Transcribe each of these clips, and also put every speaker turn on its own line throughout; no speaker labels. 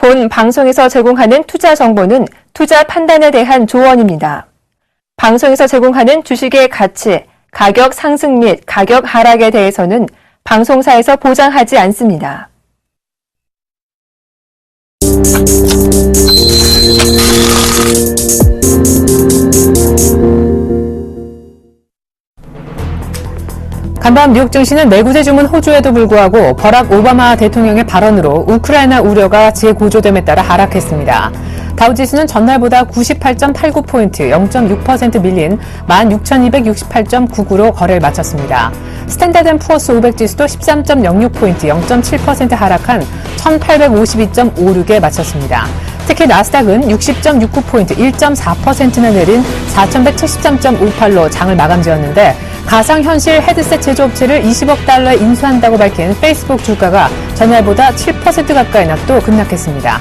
본 방송에서 제공하는 투자 정보는 투자 판단에 대한 조언입니다. 방송에서 제공하는 주식의 가치, 가격 상승 및 가격 하락에 대해서는 방송사에서 보장하지 않습니다. 간밤 뉴욕 증시는 내구재 주문 호조에도 불구하고 버락 오바마 대통령의 발언으로 우크라이나 우려가 재고조됨에 따라 하락했습니다. 다우지수는 전날보다 98.89포인트, 0.6% 밀린 16,268.99로 거래를 마쳤습니다. 스탠다드 & 푸어스 500지수도 13.06포인트, 0.7% 하락한 1,852.56에 마쳤습니다. 특히 나스닥은 60.69포인트, 1.4%나 내린 4,173.58로 장을 마감지었는데 가상현실 헤드셋 제조업체를 20억 달러에 인수한다고 밝힌 페이스북 주가가 전날보다 7% 가까이나 또 급락했습니다.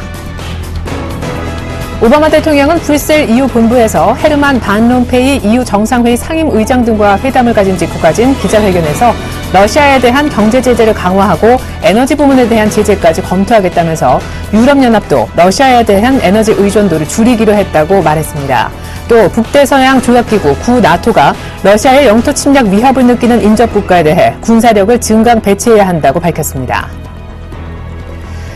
오바마 대통령은 브뤼셀 EU 본부에서 헤르만 반 롬페이 EU 정상회의 상임의장 등과 회담을 가진 직후 가진 기자회견에서 러시아에 대한 경제 제재를 강화하고 에너지 부문에 대한 제재까지 검토하겠다면서 유럽연합도 러시아에 대한 에너지 의존도를 줄이기로 했다고 말했습니다. 또 북대서양 조약기구 구 나토가 러시아의 영토 침략 위협을 느끼는 인접국가에 대해 군사력을 증강 배치해야 한다고 밝혔습니다.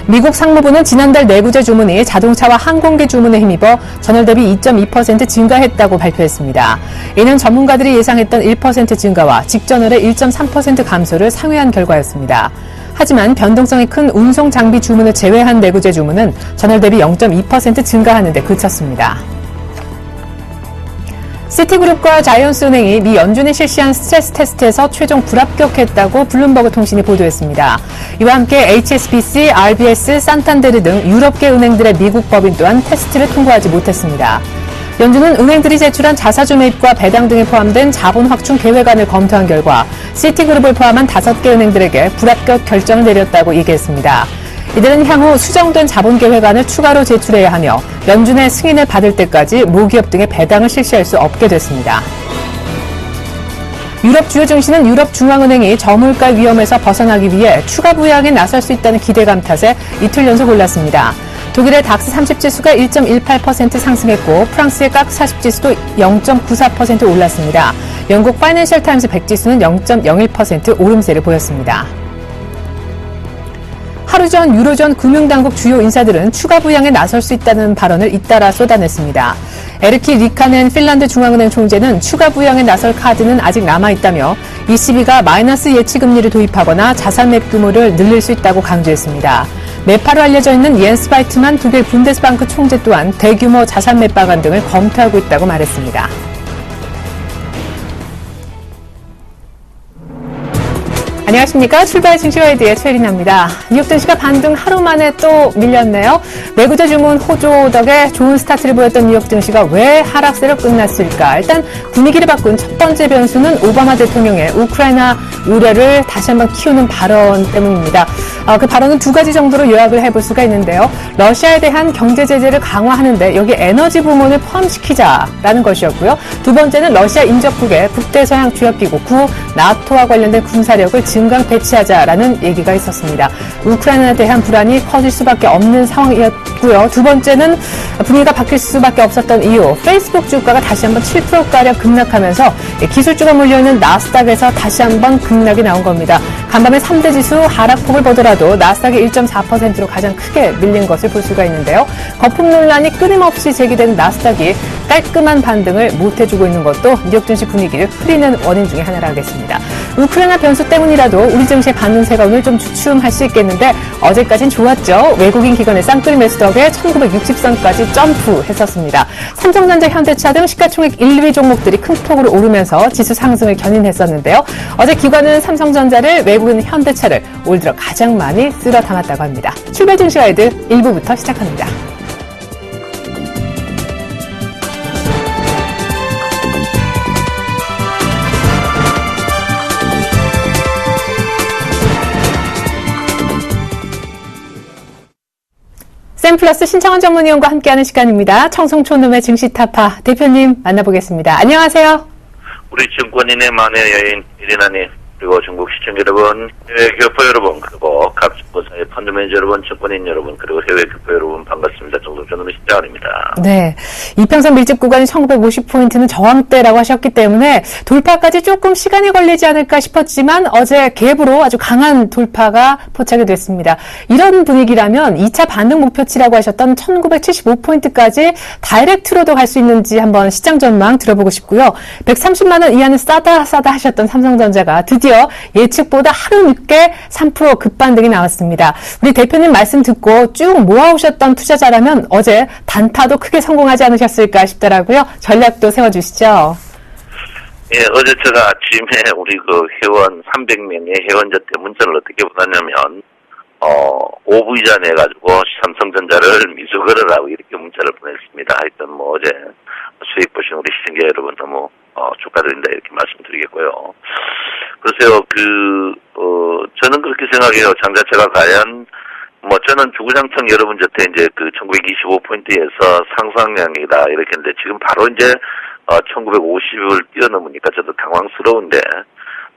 미국 상무부는 지난달 내구재 주문이 자동차와 항공기 주문에 힘입어 전월 대비 2.2% 증가했다고 발표했습니다. 이는 전문가들이 예상했던 1% 증가와 직전월의 1.3% 감소를 상회한 결과였습니다. 하지만 변동성이 큰 운송 장비 주문을 제외한 내구재 주문은 전월 대비 0.2% 증가하는 데 그쳤습니다. 시티그룹과 자이언스은행이 미 연준이 실시한 스트레스 테스트에서 최종 불합격했다고 블룸버그 통신이 보도했습니다. 이와 함께 HSBC, RBS, 산탄데르 등 유럽계 은행들의 미국 법인 또한 테스트를 통과하지 못했습니다. 연준은 은행들이 제출한 자사주 매입과 배당 등에 포함된 자본 확충 계획안을 검토한 결과 시티그룹을 포함한 5개 은행들에게 불합격 결정을 내렸다고 얘기했습니다. 이들은 향후 수정된 자본 계획안을 추가로 제출해야 하며 연준의 승인을 받을 때까지 모기업 등의 배당을 실시할 수 없게 됐습니다. 유럽 주요 증시는 유럽 중앙은행이 저물가 위험에서 벗어나기 위해 추가 부양에 나설 수 있다는 기대감 탓에 이틀 연속 올랐습니다. 독일의 닥스 30지수가 1.18% 상승했고 프랑스의 깍 40지수도 0.94% 올랐습니다. 영국 파이낸셜 타임스 100지수는 0.01% 오름세를 보였습니다. 하루 전 유로존 금융당국 주요 인사들은 추가 부양에 나설 수 있다는 발언을 잇따라 쏟아냈습니다. 에르키 리카넨 핀란드 중앙은행 총재는 추가 부양에 나설 카드는 아직 남아있다며 ECB가 마이너스 예치금리를 도입하거나 자산 맵 규모를 늘릴 수 있다고 강조했습니다. 매파로 알려져 있는 옌스 바이트만 독일 분데스방크 총재 또한 대규모 자산 맵 방안 등을 검토하고 있다고 말했습니다. 안녕하십니까. 출발 증시와이드의 최리나입니다. 뉴욕 증시가 반등 하루 만에 또 밀렸네요. 내구재 주문 호조 덕에 좋은 스타트를 보였던 뉴욕 증시가 왜 하락세로 끝났을까? 일단 분위기를 바꾼 첫 번째 변수는 오바마 대통령의 우크라이나 우려를 다시 한번 키우는 발언 때문입니다. 그 발언은 두 가지 정도로 요약을 해볼 수가 있는데요. 러시아에 대한 경제 제재를 강화하는데 여기 에너지 부문을 포함시키자라는 것이었고요. 두 번째는 러시아 인접국의 북대서양 조약기구 구 나토와 관련된 군사력을 증강 배치하자라는 얘기가 있었습니다. 우크라이나에 대한 불안이 커질 수밖에 없는 상황이었고요. 두 번째는 분위기가 바뀔 수밖에 없었던 이유, 페이스북 주가가 다시 한번 7%가량 급락하면서 기술주가 몰려있는 나스닥에서 다시 한번 급락이 나온 겁니다. 간밤에 3대 지수 하락폭을 보더라도 나스닥이 1.4%로 가장 크게 밀린 것을 볼 수가 있는데요. 거품 논란이 끊임없이 제기되는 나스닥이 깔끔한 반등을 못해주고 있는 것도 뉴욕 증시 분위기를 흐리는 원인 중에 하나라겠습니다. 우크라이나 변수 때문이라도 우리 증시의 반등세가 오늘 좀 주춤할 수 있겠는데 어제까진 좋았죠. 외국인 기관의 쌍끌이 매수 덕에 1960선까지 점프했었습니다. 삼성전자, 현대차 등 시가총액 1, 2위 종목들이 큰 폭으로 오르면서 지수 상승을 견인했었는데요. 어제 기관은 삼성전자를, 외국인 현대차를 올 들어 가장 많이 쓸어 담았다고 합니다. 출발 증시 가이드 1부부터 시작합니다. 샘플러스 신창원 전문위원과 함께하는 시간입니다. 청송촌놈의 증시타파 대표님 만나보겠습니다. 안녕하세요.
우리 증권인의 만의 여인 이리나님, 그리고 전국 시청자 여러분, 해외 교포 여러분, 그리고 각 정보사의 펀드 매니저 여러분, 증권인 여러분, 그리고 해외 교포 여러분 반갑습니다. 정도전으로 시작합니다.
네, 이평선 밀집 구간이 1950포인트는 저항대라고 하셨기 때문에 돌파까지 조금 시간이 걸리지 않을까 싶었지만 어제 갭으로 아주 강한 돌파가 포착이 됐습니다. 이런 분위기라면 2차 반등 목표치라고 하셨던 1975포인트까지 다이렉트로도 갈 수 있는지 한번 시장 전망 들어보고 싶고요. 130만 원 이하는 싸다 하셨던 삼성전자가 드디어 예측보다 하루 늦게 3% 급반등이 나왔습니다. 우리 대표님 말씀 듣고 쭉 모아오셨던 투자자라면 어제 단타도 크게 성공하지 않으셨을까 싶더라고요. 전략도 세워주시죠.
예, 어제 제가 아침에 우리 그 회원 300명의 회원한테 문자를 어떻게 보냈냐면, 오후 이전에 해가지고 삼성전자를 미수 걸으라고 이렇게 문자를 보냈습니다. 하여튼 뭐 어제 수익 보신 우리 시청자 여러분 너무 축하드린다 이렇게 말씀드리겠고요. 글쎄요, 저는 그렇게 생각해요. 장자체가 과연, 저는 주구장창 여러분 곁에 이제 1925포인트에서 상상량이다 이렇게 했는데 지금 바로 이제 1950을 뛰어넘으니까 저도 당황스러운데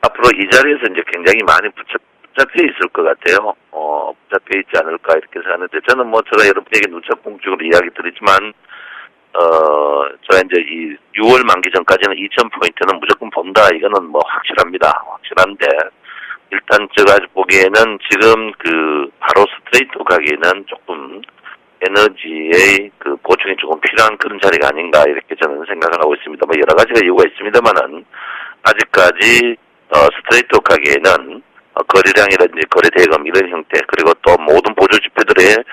앞으로 이 자리에서 이제 굉장히 많이 붙잡혀 있을 것 같아요. 붙잡혀 있지 않을까 이렇게 생각하는데 저는 제가 여러분에게 누차공적으로 이야기 드리지만 제가 이제 이 6월 만기 전까지는 2000포인트는 무조건 본다. 이거는 확실합니다. 확실한데, 일단 제가 보기에는 지금 바로 스트레이트 가기에는 조금 에너지의 보충이 조금 필요한 그런 자리가 아닌가, 이렇게 저는 생각을 하고 있습니다. 여러 가지가 이유가 있습니다만은, 아직까지, 스트레이트 가기에는, 거래량이라든지 거래 대금 이런 형태, 그리고 또 모든 보조 지표들의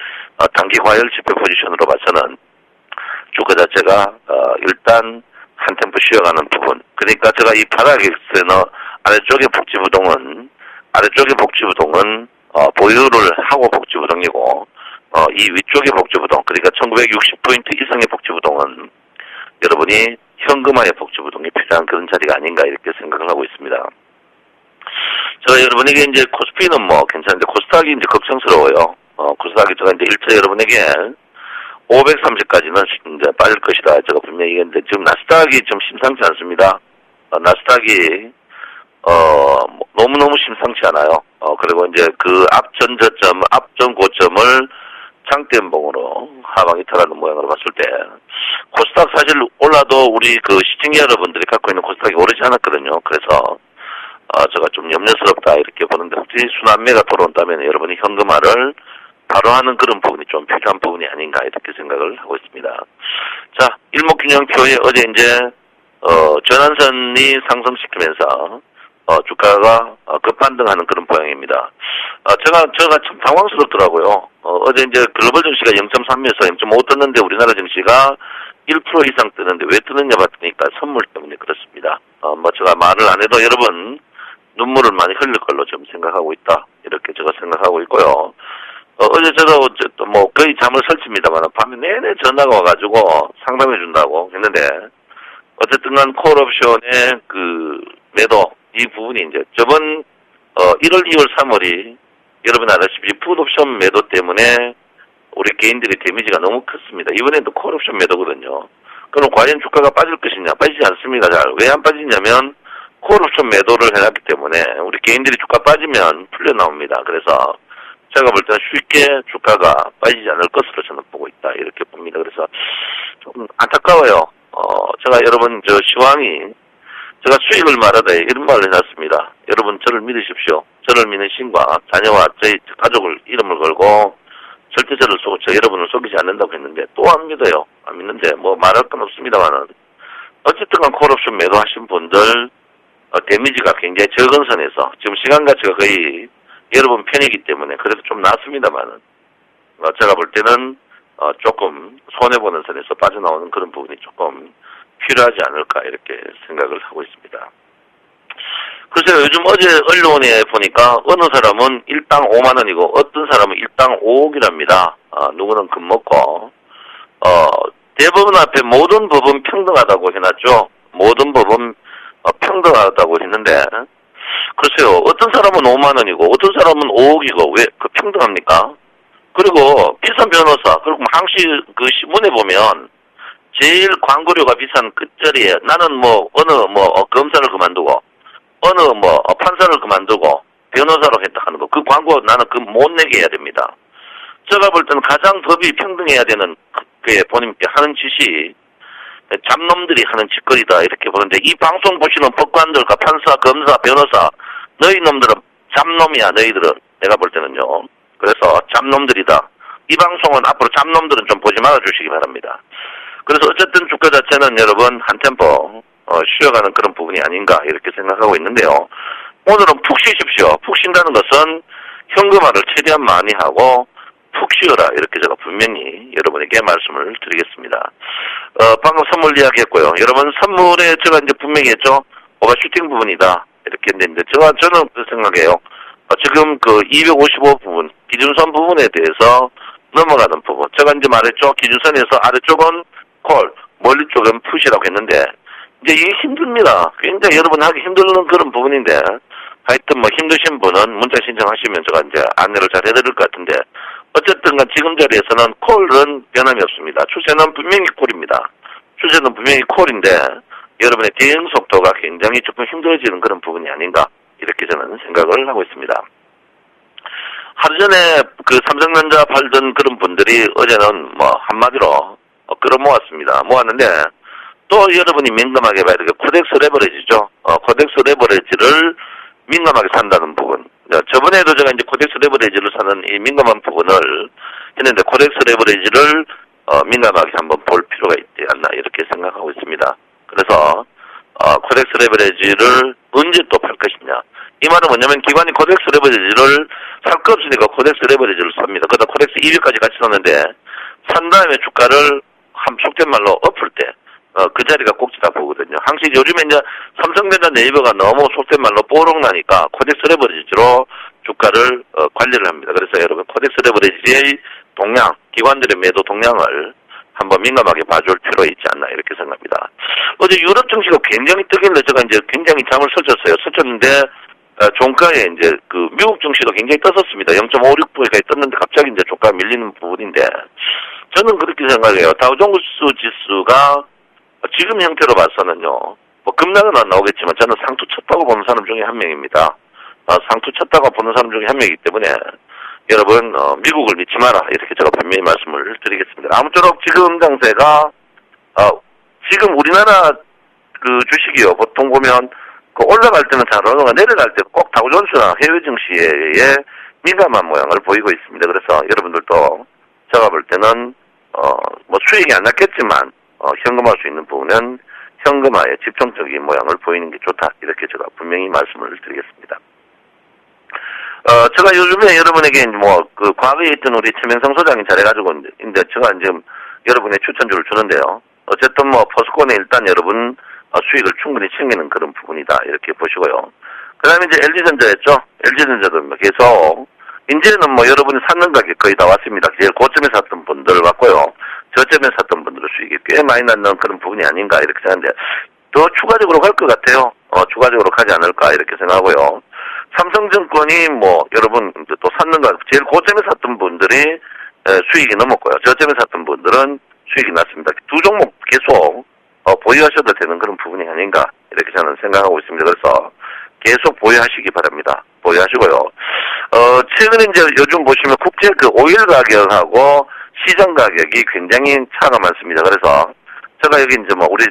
단기 과열 지표 포지션으로 봐서는, 주가 자체가 일단 한 템포 쉬어가는 부분. 그러니까 제가 이 바닥에서는 아래쪽의 복지부동은 보유를 하고 복지부동이고 이 위쪽의 복지부동, 그러니까 1960포인트 이상의 복지부동은 여러분이 현금화의 복지부동이 필요한 그런 자리가 아닌가 이렇게 생각을 하고 있습니다. 제가 여러분에게 이제 코스피는 괜찮은데 코스닥이 이제 걱정스러워요. 코스닥이 제가 이제 1차 여러분에게 530까지는 이제 빠질 것이다. 제가 분명히 얘기했는데, 지금 나스닥이 좀 심상치 않습니다. 나스닥이, 너무너무 심상치 않아요. 그리고 이제 앞전 고점을 장대음봉으로 하방이 터라는 모양으로 봤을 때, 코스닥 사실 올라도 우리 시청자 여러분들이 갖고 있는 코스닥이 오르지 않았거든요. 그래서, 제가 좀 염려스럽다. 이렇게 보는데, 혹시 순환매가 돌아온다면 여러분이 현금화를 바로 하는 그런 부분이 좀 필요한 부분이 아닌가 이렇게 생각을 하고 있습니다. 자, 일목균형표에 어제 이제 전환선이 상승시키면서 주가가 급반등하는 그런 모양입니다. 제가 참 당황스럽더라고요. 어제 이제 글로벌 증시가 0.3에서 0.5 떴는데 우리나라 증시가 1% 이상 뜨는데 왜 뜨느냐 봤더니까 선물 때문에 그렇습니다. 제가 말을 안 해도 여러분 눈물을 많이 흘릴 걸로 좀 생각하고 있다. 이렇게 제가 생각하고 있고요. 어제 저도 거의 잠을 설칩니다만 밤에 내내 전화가 와가지고 상담해준다고 했는데 어쨌든 간 콜옵션의 매도 이 부분이 이제 저번 1월, 2월, 3월이 여러분 아시다시피 풋옵션 매도 때문에 우리 개인들의 데미지가 너무 컸습니다. 이번에도 콜옵션 매도거든요. 그럼 과연 주가가 빠질 것이냐? 빠지지 않습니다. 왜 안 빠지냐면 콜옵션 매도를 해놨기 때문에 우리 개인들이 주가 빠지면 풀려 나옵니다. 그래서 제가 볼 때는 쉽게 주가가 빠지지 않을 것으로 저는 보고 있다. 이렇게 봅니다. 그래서 좀 안타까워요. 제가 여러분, 시황이, 제가 수익을 말하다 이런 말을 해놨습니다. 여러분, 저를 믿으십시오. 저를 믿는 신과 자녀와 저희 가족을 이름을 걸고 절대 저를 여러분을 속이지 않는다고 했는데 또 안 믿어요. 안 믿는데 말할 건 없습니다만은 어쨌든 간 콜옵션 매도하신 분들, 데미지가 굉장히 적은 선에서 지금 시간 가치가 거의 여러분 편이기 때문에 그래도 좀 낫습니다만은 제가 볼 때는 조금 손해보는 선에서 빠져나오는 그런 부분이 조금 필요하지 않을까 이렇게 생각을 하고 있습니다. 글쎄요, 요즘 어제 언론에 보니까 어느 사람은 일당 5만 원이고 어떤 사람은 일당 5억이랍니다. 누구는 겁먹고 대법원 앞에 모든 법은 평등하다고 해놨죠. 모든 법은 평등하다고 했는데 글쎄요, 어떤 사람은 5만 원이고 어떤 사람은 5억이고 왜 평등합니까? 그리고 비싼 변호사, 그리고 항시 신문에 보면 제일 광고료가 비싼 끝자리에 나는 검사를 그만두고 어느 판사를 그만두고 변호사로 했다 하는 거, 그 광고 나는 못 내게 해야 됩니다. 제가 볼 때는 가장 법이 평등해야 되는 그의 본인께 하는 짓이 잡놈들이 하는 짓거리다 이렇게 보는데, 이 방송 보시는 법관들과 판사, 검사, 변호사, 너희 놈들은 잡놈이야. 너희들은 내가 볼 때는요. 그래서 잡놈들이다. 이 방송은 앞으로 잡놈들은 좀 보지 말아 주시기 바랍니다. 그래서 어쨌든 주가 자체는 여러분 한 템포 쉬어가는 그런 부분이 아닌가 이렇게 생각하고 있는데요. 오늘은 푹 쉬십시오. 푹 쉰다는 것은 현금화를 최대한 많이 하고 푹 쉬어라 이렇게 제가 분명히 여러분에게 말씀을 드리겠습니다. 방금 선물 이야기했고요. 여러분 선물에 제가 이제 분명히 했죠. 오버슈팅 부분이다 이렇게 했는데 저는 그렇게 생각해요. 지금 그 255 부분 기준선 부분에 대해서 넘어가는 부분, 제가 이제 말했죠. 기준선에서 아래쪽은 콜, 멀리 쪽은 푸시라고 했는데 이제 이게 힘듭니다. 굉장히 여러분 하기 힘든 그런 부분인데, 하여튼 힘드신 분은 문자 신청하시면 제가 이제 안내를 잘 해드릴 것 같은데, 어쨌든 간 지금 자리에서는 콜은 변함이 없습니다. 추세는 분명히 콜입니다. 추세는 분명히 콜인데 여러분의 대응 속도가 굉장히 조금 힘들어지는 그런 부분이 아닌가 이렇게 저는 생각을 하고 있습니다. 하루 전에 그 삼성전자 팔던 그런 분들이 어제는 한마디로 끌어모았습니다. 모았는데 또 여러분이 민감하게 봐야 되게 코덱스 레버리지죠. 코덱스 레버리지를 민감하게 산다는 부분. 저번에도 제가 이제 코덱스 레버리지를 사는 이 민감한 부분을 했는데, 코덱스 레버리지를 민감하게 한번 볼 필요가 있지 않나 이렇게 생각하고 있습니다. 그래서 코덱스 레버리지를 언제 또 팔 것이냐. 이 말은 뭐냐면 기관이 코덱스 레버리지를 살 거 없으니까 코덱스 레버리지를 삽니다. 그러다 코덱스 200까지 같이 샀는데 산 다음에 주가를 속된 말로 엎을 때 그 자리가 꼭지다 보거든요. 항상 요즘에 이제 삼성전자 네이버가 너무 속된 말로 뽀록 나니까 코덱스 레버리지로 주가를 관리를 합니다. 그래서 여러분 코덱스 레버리지의 동향, 기관들의 매도 동향을 한번 민감하게 봐줄 필요 있지 않나 이렇게 생각합니다. 어제 유럽 증시가 굉장히 뜨길래 제가 이제 굉장히 잠을 설쳤어요. 설쳤는데 종가에 이제 그 미국 증시도 굉장히 떴었습니다. 0.56%까지 떴는데 갑자기 이제 종가 밀리는 부분인데, 저는 그렇게 생각해요. 다우존스 지수가 지금 형태로 봐서는요, 급락은 안 나오겠지만 저는 상투 쳤다고 보는 사람 중에 한 명입니다. 상투 쳤다고 보는 사람 중에 한 명이기 때문에 여러분 미국을 믿지 마라 이렇게 제가 분명히 말씀을 드리겠습니다. 아무쪼록 지금 장세가 지금 우리나라 그 주식이요, 보통 보면 그 올라갈 때는 잘 올라가, 내려갈 때 꼭 다우존스나 해외 증시에 민감한 모양을 보이고 있습니다. 그래서 여러분들도 제가 볼 때는 수익이 안 났겠지만 현금화할 수 있는 부분은 현금화에 집중적인 모양을 보이는 게 좋다 이렇게 제가 분명히 말씀을 드리겠습니다. 제가 요즘에 여러분에게 그 과거에 있던 우리 최명성 소장이 잘해가지고 이제 제가 지금 여러분의 추천주를 주는데요. 어쨌든 포스코는 일단 여러분 수익을 충분히 챙기는 그런 부분이다 이렇게 보시고요. 그 다음에 이제 LG전자였죠. LG전자도 계속 이제는 여러분이 샀는 가격 거의 다 왔습니다. 제일 고점에 샀던 분들 왔고요. 저점에 샀던 분들은 수익이 꽤 많이 났는 그런 부분이 아닌가 이렇게 생각하는데, 더 추가적으로 갈 것 같아요. 추가적으로 가지 않을까 이렇게 생각하고요. 삼성증권이 여러분 이제 또 샀는 가 제일 고점에 샀던 분들이 수익이 넘었고요. 저점에 샀던 분들은 수익이 났습니다. 두 종목 계속 보유하셔도 되는 그런 부분이 아닌가 이렇게 저는 생각하고 있습니다. 그래서 계속 보유하시기 바랍니다. 보유하시고요. 최근에 이제 요즘 보시면 국제 그 오일 가격하고 시장 가격이 굉장히 차가 많습니다. 그래서 제가 여기 이제 우리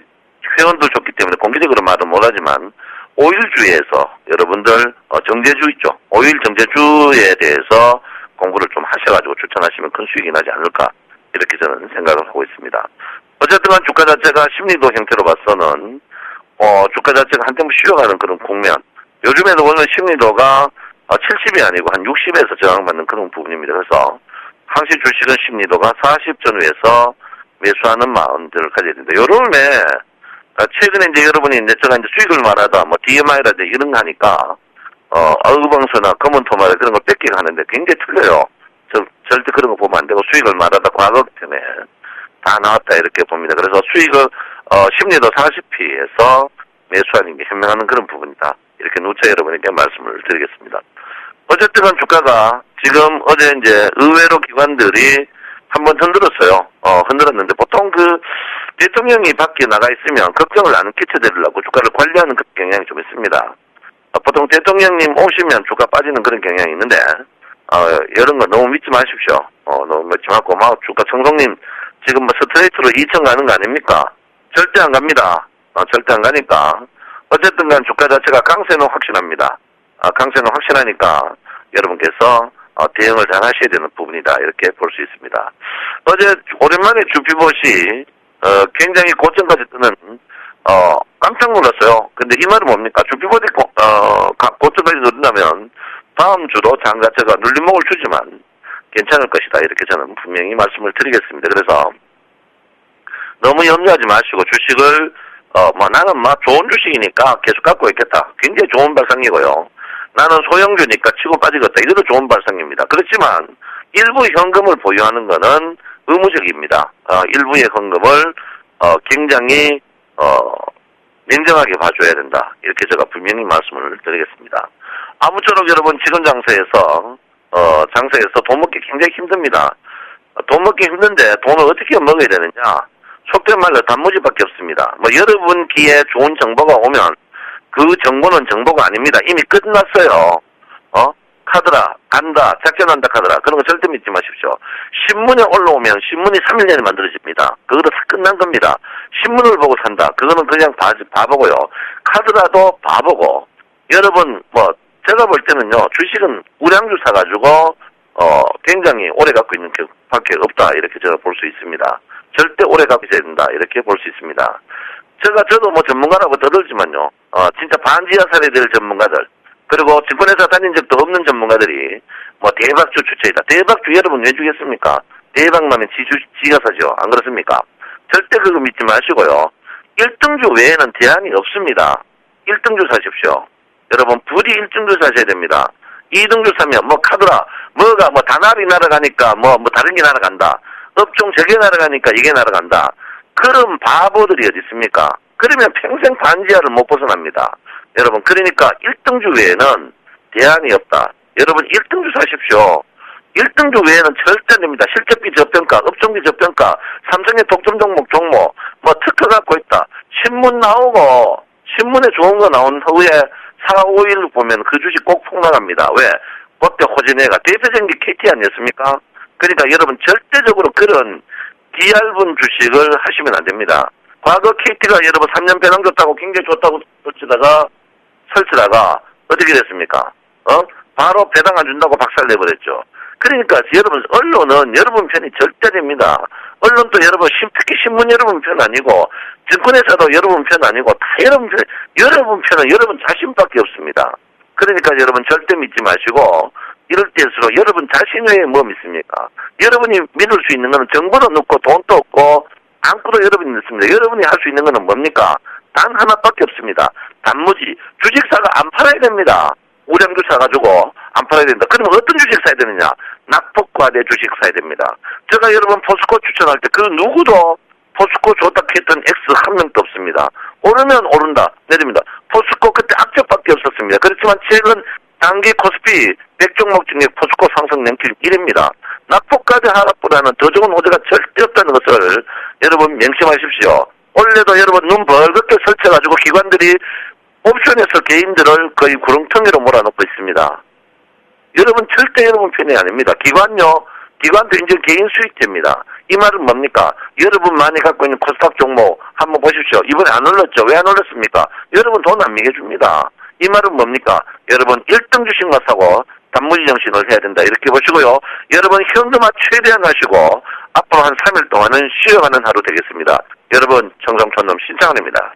회원들 좋기 때문에 공개적으로 말은 못하지만 오일주에서 여러분들 정제주 있죠. 오일 정제주에 대해서 공부를 좀 하셔가지고 추천하시면 큰 수익이 나지 않을까 이렇게 저는 생각을 하고 있습니다. 어쨌든 주가 자체가 심리도 형태로 봐서는 주가 자체가 한템 쉬어가는 그런 국면. 요즘에도 보면 심리도가 70이 아니고 한 60에서 저항받는 그런 부분입니다. 그래서 항시 주식은 심리도가 40 전후에서 매수하는 마음들을 가져야 된다. 요즘에 최근에 이제 여러분이 제가 이제 수익을 말하다 DMI라든지 이런 거 하니까 어그방서나 검은 토마토 그런 걸 뺏기가 하는데 굉장히 틀려요. 절대 그런 거 보면 안 되고 수익을 말하다 과거 때문에 다 나왔다 이렇게 봅니다. 그래서 수익을 심리도 40P에서 매수하는 게 현명한 그런 부분이다. 이렇게 누차 여러분에게 말씀을 드리겠습니다. 어쨌든 주가가 지금 어제 이제 의외로 기관들이 한번 흔들었어요. 흔들었는데 보통 그 대통령이 밖에 나가 있으면 걱정을 안 끼쳐드리려고 주가를 관리하는 그 경향이 좀 있습니다. 보통 대통령님 오시면 주가 빠지는 그런 경향이 있는데, 이런 거 너무 믿지 마십시오. 너무 믿지 말고, 주가 청송님 지금 스트레이트로 2천 가는 거 아닙니까? 절대 안 갑니다. 절대 안 가니까. 어쨌든 간 주가 자체가 강세는 확실합니다. 강세는 확실하니까 여러분께서 대응을 잘 하셔야 되는 부분이다. 이렇게 볼 수 있습니다. 어제 오랜만에 주피봇이 굉장히 고점까지 뜨는 깜짝 놀랐어요. 근데 이 말은 뭡니까? 주피봇이 고점까지 누른다면 다음 주도 장 자체가 눌림목을 주지만 괜찮을 것이다. 이렇게 저는 분명히 말씀을 드리겠습니다. 그래서 너무 염려하지 마시고 주식을 나는 좋은 주식이니까 계속 갖고 있겠다. 굉장히 좋은 발상이고요. 나는 소형주니까 치고 빠지겠다. 이것도 좋은 발상입니다. 그렇지만 일부 현금을 보유하는 것은 의무적입니다. 일부의 현금을 굉장히 냉정하게 봐줘야 된다. 이렇게 제가 분명히 말씀을 드리겠습니다. 아무쪼록 여러분 지금 장세에서 돈 먹기 굉장히 힘듭니다. 돈 먹기 힘든데 돈을 어떻게 먹어야 되느냐? 속된 말로 단무지밖에 없습니다. 여러분 귀에 좋은 정보가 오면 그 정보는 정보가 아닙니다. 이미 끝났어요. 카더라, 간다, 작전한다 카더라. 그런 거 절대 믿지 마십시오. 신문에 올라오면 신문이 3일 내에 만들어집니다. 그거도 다 끝난 겁니다. 신문을 보고 산다. 그거는 그냥 바보고요. 카드라도 바보고. 여러분, 제가 볼 때는요, 주식은 우량주 사가지고, 굉장히 오래 갖고 있는 게 밖에 없다. 이렇게 제가 볼 수 있습니다. 절대 오래 갖고 있어야 된다. 이렇게 볼 수 있습니다. 저도 전문가라고 떠들지만요, 진짜 반지하살이 될 전문가들, 그리고 증권회사 다닌 적도 없는 전문가들이, 대박주 추천이다. 대박주 여러분 왜 주겠습니까? 대박 나면 지가 사죠. 안 그렇습니까? 절대 그거 믿지 마시고요. 1등주 외에는 대안이 없습니다. 1등주 사십시오. 여러분, 부디 1등주 사셔야 됩니다. 2등주 사면, 카드라, 단합이 날아가니까, 다른 게 날아간다. 업종 저게 날아가니까 이게 날아간다. 그런 바보들이 어디 있습니까? 그러면 평생 반지하를 못 벗어납니다. 여러분, 그러니까 1등주 외에는 대안이 없다. 여러분, 1등주 사십시오. 1등주 외에는 절대 안 됩니다. 실적비 저평가, 업종비 저평가, 삼성의 독점 종목, 특허 갖고 있다. 신문 나오고, 신문에 좋은 거 나온 후에 4, 5일 보면 그 주식 꼭 폭락합니다. 왜? 롯데 호진회가 대표적인 게 KT 아니었습니까? 그러니까 여러분 절대적으로 그런 기얇은 주식을 하시면 안 됩니다. 과거 KT가 여러분 3년 배당 줬다고 굉장히 좋다고 설치다가 어떻게 됐습니까? 바로 배당 안 준다고 박살내버렸죠. 그러니까 여러분 언론은 여러분 편이 절대 됩니다. 언론도 여러분 특히 신문 여러분 편 아니고 증권회사도 여러분 편 아니고 다 여러분 편은 여러분 자신밖에 없습니다. 그러니까 여러분 절대 믿지 마시고 이럴 때일수록 여러분 자신 외에 뭐 믿습니까? 여러분이 믿을 수 있는 거는 정보도 넣고 돈도 없고 안고도 여러분이 믿습니다. 여러분이 할 수 있는 거는 뭡니까? 단 하나밖에 없습니다. 단무지. 주식사가 안 팔아야 됩니다. 우량주 사가지고 안 팔아야 된다. 그러면 어떤 주식 사야 되느냐? 낙폭과대 주식 사야 됩니다. 제가 여러분 포스코 추천할 때 그 누구도 포스코 좋다 했던 X 한 명도 없습니다. 오르면 오른다. 내립니다. 포스코 그때 악재밖에 없었습니다. 그렇지만 최근 단기 코스피 100종목 중에 포스코 상승 랭킹 1위입니다. 낙폭과대 하락보다는 더 좋은 호재가 절대 없다는 것을 여러분 명심하십시오. 원래도 여러분 눈 벌겋게 설쳐가지고 기관들이 옵션에서 개인들을 거의 구렁텅이로 몰아넣고 있습니다. 여러분 절대 여러분 편이 아닙니다. 기관도 이제 개인 수익제입니다. 이 말은 뭡니까? 여러분 많이 갖고 있는 코스닥 종목 한번 보십시오. 이번에 안 올랐죠? 왜 안 올랐습니까? 여러분 돈 안 매겨줍니다. 이 말은 뭡니까? 여러분 1등 주식만 사고 단무지 정신을 해야 된다. 이렇게 보시고요. 여러분 현금화 최대한 하시고 앞으로 한 3일 동안은 쉬어가는 하루 되겠습니다. 여러분 청정촌놈 신창원입니다.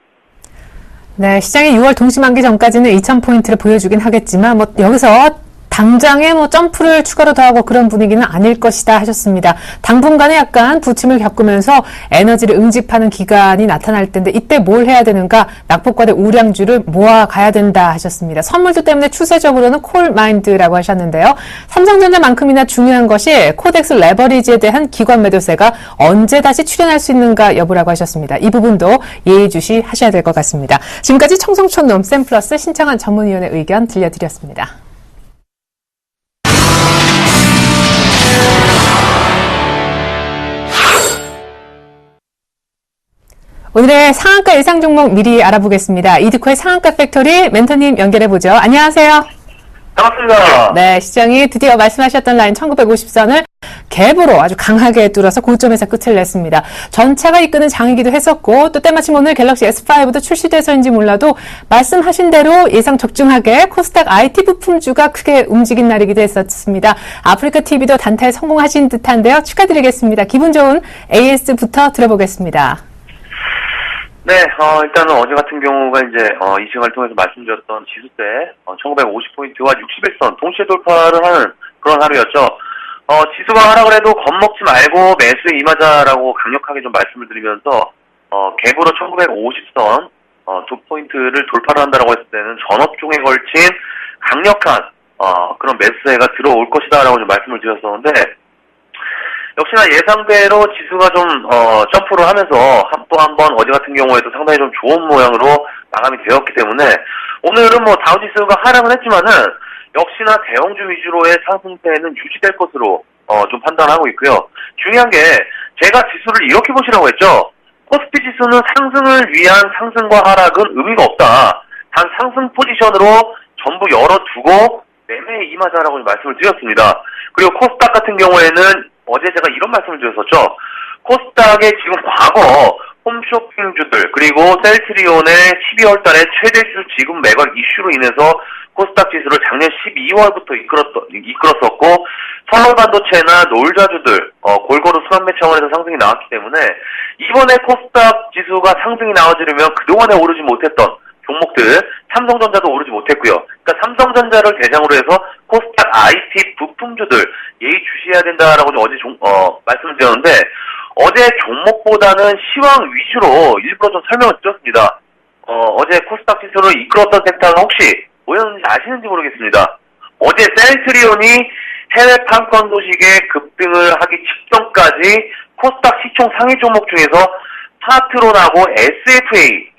네, 시장이 6월 동시만기 전까지는 2,000포인트를 보여주긴 하겠지만 여기서 당장에 점프를 추가로 더하고 그런 분위기는 아닐 것이다 하셨습니다. 당분간에 약간 부침을 겪으면서 에너지를 응집하는 기간이 나타날 텐데 이때 뭘 해야 되는가? 낙폭과대 우량주를 모아가야 된다 하셨습니다. 선물도 때문에 추세적으로는 콜마인드라고 하셨는데요. 삼성전자만큼이나 중요한 것이 코덱스 레버리지에 대한 기관 매도세가 언제 다시 출현할 수 있는가 여부라고 하셨습니다. 이 부분도 예의주시하셔야 될 것 같습니다. 지금까지 청송촌놈 샘플러스 신창환 전문위원의 의견 들려드렸습니다. 오늘의 상한가 예상 종목 미리 알아보겠습니다. 이드코의 상한가 팩토리 멘토님 연결해보죠. 안녕하세요.
반갑습니다.
네, 시장이 드디어 말씀하셨던 라인 1950선을 갭으로 아주 강하게 뚫어서 고점에서 끝을 냈습니다. 전차가 이끄는 장이기도 했었고 또 때마침 오늘 갤럭시 S5도 출시돼서인지 몰라도 말씀하신 대로 예상 적중하게 코스닥 IT 부품주가 크게 움직인 날이기도 했었습니다. 아프리카 TV도 단타에 성공하신 듯한데요. 축하드리겠습니다. 기분 좋은 AS부터 들어보겠습니다.
네, 일단은 어제 같은 경우가 이제, 이 시간을 통해서 말씀드렸던 지수대, 1950포인트와 61선 동시에 돌파를 하는 그런 하루였죠. 지수가 하락을 해도 겁먹지 말고 매수에 임하자라고 강력하게 좀 말씀을 드리면서, 갭으로 1950선, 2포인트를 돌파를 한다라고 했을 때는 전업종에 걸친 강력한, 그런 매수세가 들어올 것이다라고 좀 말씀을 드렸었는데, 역시나 예상대로 지수가 좀 점프를 하면서 또 한 번 어제 같은 경우에도 상당히 좀 좋은 모양으로 마감이 되었기 때문에 오늘은 뭐 다우지수가 하락은 했지만은 역시나 대형주 위주로의 상승세는 유지될 것으로 좀 판단하고 있고요. 중요한 게 제가 지수를 이렇게 보시라고 했죠. 코스피 지수는 상승을 위한 상승과 하락은 의미가 없다. 단 상승 포지션으로 전부 열어두고 매매에 임하자라고 말씀을 드렸습니다. 그리고 코스닥 같은 경우에는 어제 제가 이런 말씀을 드렸었죠. 코스닥의 지금 과거 홈쇼핑주들 그리고 셀트리온의 12월 달에 최대주 지급 매각 이슈로 인해서 코스닥 지수를 작년 12월부터 이끌었었고 선월반도체나 노을자주들 골고루 순환매 차원에서 상승이 나왔기 때문에 이번에 코스닥 지수가 상승이 나와주려면 그동안에 오르지 못했던 종목들 삼성전자도 오르지 못했고요. 그러니까 삼성전자를 대상으로 해서 코스닥 IT 부품주들 예의주시해야 된다라고 어제 말씀을 드렸는데 어제 종목보다는 시황 위주로 일부러 좀 설명을 드렸습니다. 어제 코스닥 지수를 이끌었던 섹터가 혹시 뭐였는지 아시는지 모르겠습니다. 어제 셀트리온이 해외 판권 소식에 급등을 하기 직전까지 코스닥 시총 상위 종목 중에서 파트론하고 SFA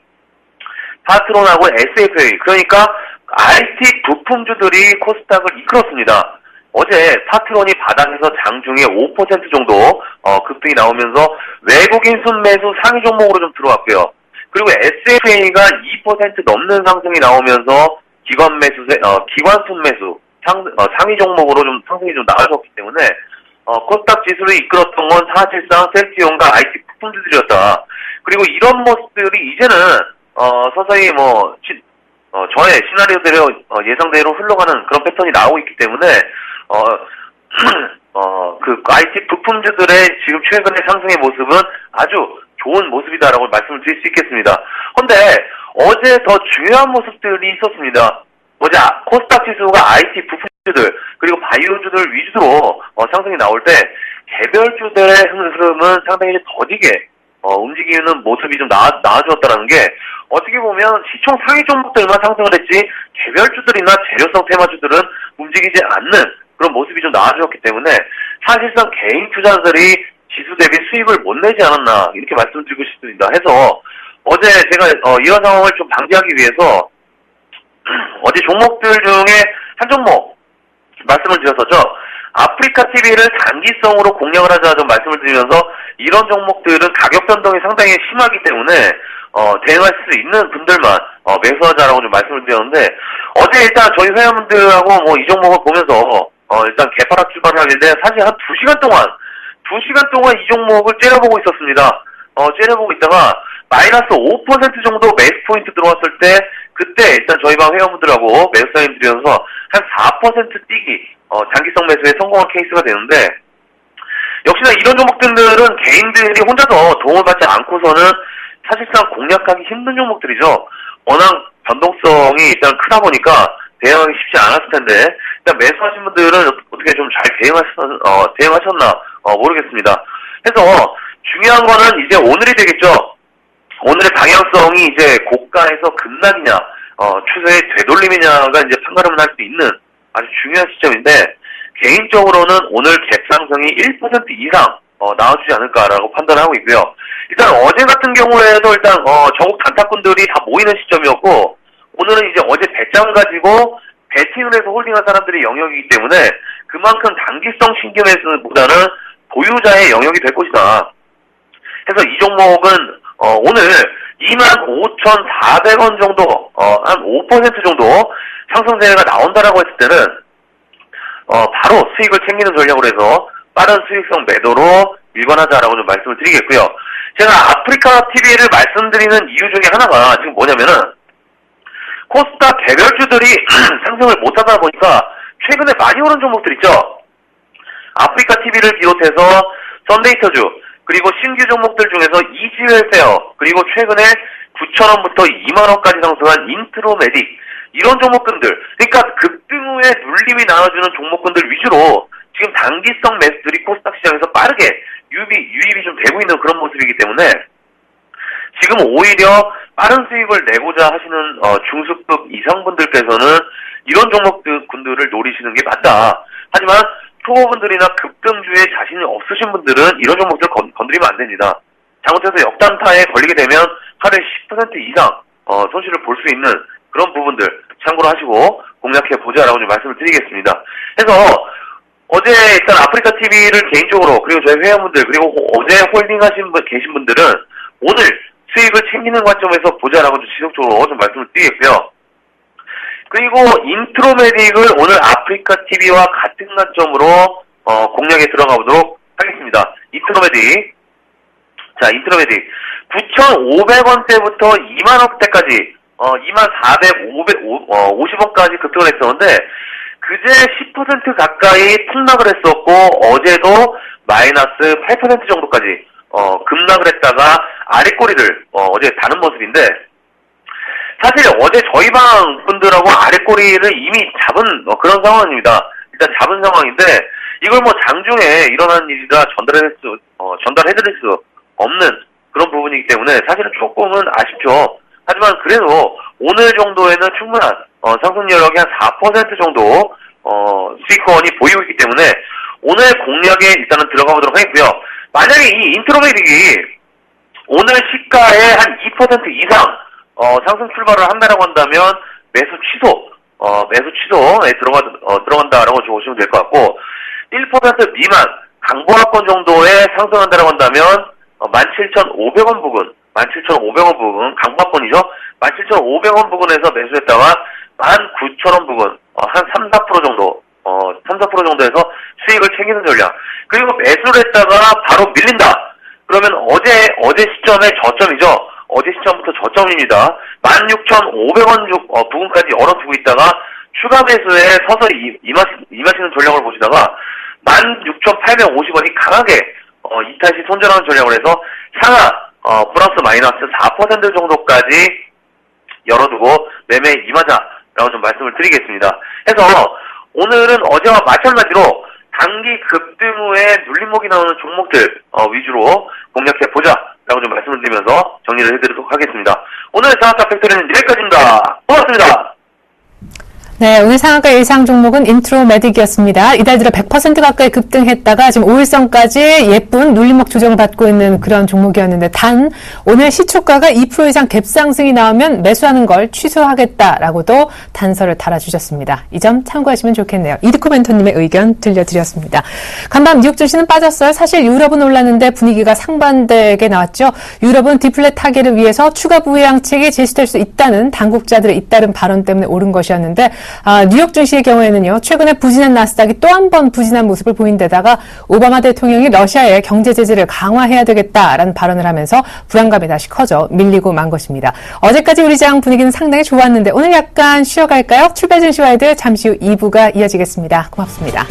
그러니까 IT 부품주들이 코스닥을 이끌었습니다. 어제 파트론이 바닥에서 장중에 5% 정도 급등이 나오면서 외국인 순매수 상위 종목으로 좀 들어왔고요. 그리고 SFA가 2% 넘는 상승이 나오면서 기관 순매수 상위 종목으로 좀 상승이 좀 나아졌기 때문에 코스닥 지수를 이끌었던 건 사실상 셀트리온과 IT 부품주들이었다. 그리고 이런 모습들이 이제는 서서히 저의 시나리오대로 예상대로 흘러가는 그런 패턴이 나오고 있기 때문에 그 IT 부품주들의 지금 최근의 상승의 모습은 아주 좋은 모습이다라고 말씀을 드릴 수 있겠습니다. 근데 어제 더 중요한 모습들이 있었습니다. 어제 코스닥 지수가 IT 부품주들 그리고 바이오주들 위주로 상승이 나올 때 개별주들의 흐름은 상당히 더디게 움직이는 모습이 좀 나아졌다라는 게 어떻게 보면 시총 상위 종목들만 상승을 했지 개별주들이나 재료성 테마주들은 움직이지 않는 그런 모습이 좀 나아졌기 때문에 사실상 개인 투자자들이 지수 대비 수익을 못 내지 않았나 이렇게 말씀드리고 싶습니다. 해서 어제 제가 이런 상황을 좀 방지하기 위해서 어제 종목들 중에 한 종목 말씀을 드렸었죠. 아프리카 TV를 단기성으로 공략을 하자 좀 말씀을 드리면서 이런 종목들은 가격 변동이 상당히 심하기 때문에 대응할 수 있는 분들만 매수하자라고 좀 말씀을 드렸는데 어제 일단 저희 회원분들하고 이 종목을 보면서 일단 개파락 출발을 하는데 사실 한 2시간 동안 이 종목을 째려보고 있었습니다. 째려보고 있다가 마이너스 5% 정도 매수 포인트 들어왔을 때 그때 일단 저희 방 회원분들하고 매수 사인 드리면서 한 4% 뛰기 장기성 매수에 성공한 케이스가 되는데 역시나 이런 종목들은 개인들이 혼자서 도움을 받지 않고서는 사실상 공략하기 힘든 종목들이죠. 워낙 변동성이 일단 크다 보니까 대응하기 쉽지 않았을 텐데 일단 매수하신 분들은 어떻게 좀 잘 대응하셨나 모르겠습니다. 해서 중요한 거는 이제 오늘이 되겠죠. 오늘의 방향성이 이제 고가에서 급락이냐 추세의 되돌림이냐가 이제 판가름을 할 수 있는 아주 중요한 시점인데 개인적으로는 오늘 갭상승이 1% 이상 나와주지 않을까라고 판단하고 있고요. 일단 어제 같은 경우에도 일단 전국 단타꾼들이 다 모이는 시점이었고 오늘은 이제 어제 배짱 가지고 배팅을 해서 홀딩한 사람들의 영역이기 때문에 그만큼 단기성 신규매수보다는 보유자의 영역이 될 것이다. 해서 이 종목은 오늘 25,400원 정도, 한 5% 정도 상승세가 나온다라고 했을 때는, 바로 수익을 챙기는 전략으로 해서 빠른 수익성 매도로 일관하자라고 좀 말씀을 드리겠고요. 제가 아프리카 TV를 말씀드리는 이유 중에 하나가 지금 뭐냐면은, 코스닥 개별주들이 상승을 못하다 보니까 최근에 많이 오른 종목들 있죠. 아프리카 TV를 비롯해서 썬데이터주, 그리고 신규 종목들 중에서 이지웰페어, 그리고 최근에 9,000원부터 2만원까지 상승한 인트로메딕, 이런 종목군들, 그러니까 급등 후에 눌림이 나눠주는 종목군들 위주로 지금 단기성 매수들이 코스닥 시장에서 빠르게 유입이 좀 되고 있는 그런 모습이기 때문에 지금 오히려 빠른 수익을 내고자 하시는 중수급 이상분들께서는 이런 종목군들을 노리시는 게 맞다. 하지만 초보분들이나 급등주에 자신이 없으신 분들은 이런 종목들 건드리면 안 됩니다. 잘못해서 역단타에 걸리게 되면 하루에 10% 이상 손실을 볼 수 있는 그런 부분들 참고로 하시고 공략해 보자라고 좀 말씀을 드리겠습니다. 그래서 어제 일단 아프리카 TV를 개인적으로, 그리고 저희 회원분들, 그리고 어제 홀딩 계신 분들은 오늘 수익을 챙기는 관점에서 보자라고 좀 지속적으로 좀 말씀을 드리겠고요. 그리고 인트로메딕을 오늘 아프리카 TV와 같은 관점으로 공략에 들어가 보도록 하겠습니다. 인트로메딕. 자, 인트로메딕. 9,500원대부터 2만원대까지 24,550원까지 급등을 했었는데 그제 10% 가까이 폭락을 했었고 어제도 마이너스 8% 정도까지 급락을 했다가 아랫꼬리를 어제 다는 모습인데, 사실 어제 저희 방 분들하고 아랫꼬리를 이미 잡은 그런 상황입니다. 일단 잡은 상황인데 이걸 뭐 장중에 일어난 일이라 전달해드릴 수 없는 그런 부분이기 때문에 사실은 조금은 아쉽죠. 하지만 그래도 오늘 정도에는 충분한 상승 여력이 한 4% 정도 수익권이 보이고 있기 때문에 오늘 공략에 일단은 들어가 보도록 하겠고요. 만약에 이 인트로메딕이 오늘 시가의 한 2% 이상 상승 출발을 한다라고 한다면 매수 취소에 들어간다라고 보시면 될 것 같고, 1% 미만 강보합권 정도에 상승한다라고 한다면 17,500원 부근, 17,500원 부근, 강보합권이죠. 17,500원 부근에서 매수했다가 19,000원 부근, 한 3-4% 정도, 3-4% 정도에서 수익을 챙기는 전략. 그리고 매수를 했다가 바로 밀린다. 그러면 어제 시점의 저점이죠. 어제 시점부터 저점입니다. 16,500원 부근까지 열어두고 있다가 추가 매수에 서서히 임하시는 전략을 보시다가 16,850원이 강하게 이탈시 손절하는 전략을 해서 향하 플러스 마이너스 4% 정도까지 열어두고 매매에 임하자라고 좀 말씀을 드리겠습니다. 그래서 오늘은 어제와 마찬가지로 단기 급등 후에 눌림목이 나오는 종목들 위주로 공략해보자라고 좀 말씀을 드리면서 정리를 해드리도록 하겠습니다. 오늘 상한가 팩토리는 여기까지입니다. 고맙습니다.
네, 오늘 상한가 일상 종목은 인트로메딕이었습니다. 이달 들어 100% 가까이 급등했다가 지금 5일선까지 예쁜 눌림목 조정을 받고 있는 그런 종목이었는데, 단 오늘 시초가가 2% 이상 갭상승이 나오면 매수하는 걸 취소하겠다라고도 단서를 달아주셨습니다. 이 점 참고하시면 좋겠네요. 이드코 멘토님의 의견 들려드렸습니다. 간밤 뉴욕 증시는 빠졌어요. 사실 유럽은 올랐는데 분위기가 상반되게 나왔죠. 유럽은 디플렛 타결을 위해서 추가 부양책이 제시될 수 있다는 당국자들의 잇따른 발언 때문에 오른 것이었는데, 뉴욕 증시의 경우에는요, 최근에 부진한 나스닥이 또 한 번 부진한 모습을 보인 데다가 오바마 대통령이 러시아에 경제 제재를 강화해야 되겠다라는 발언을 하면서 불안감이 다시 커져 밀리고 만 것입니다. 어제까지 우리 장 분위기는 상당히 좋았는데 오늘 약간 쉬어갈까요? 출발 증시와이드 잠시 후 2부가 이어지겠습니다. 고맙습니다.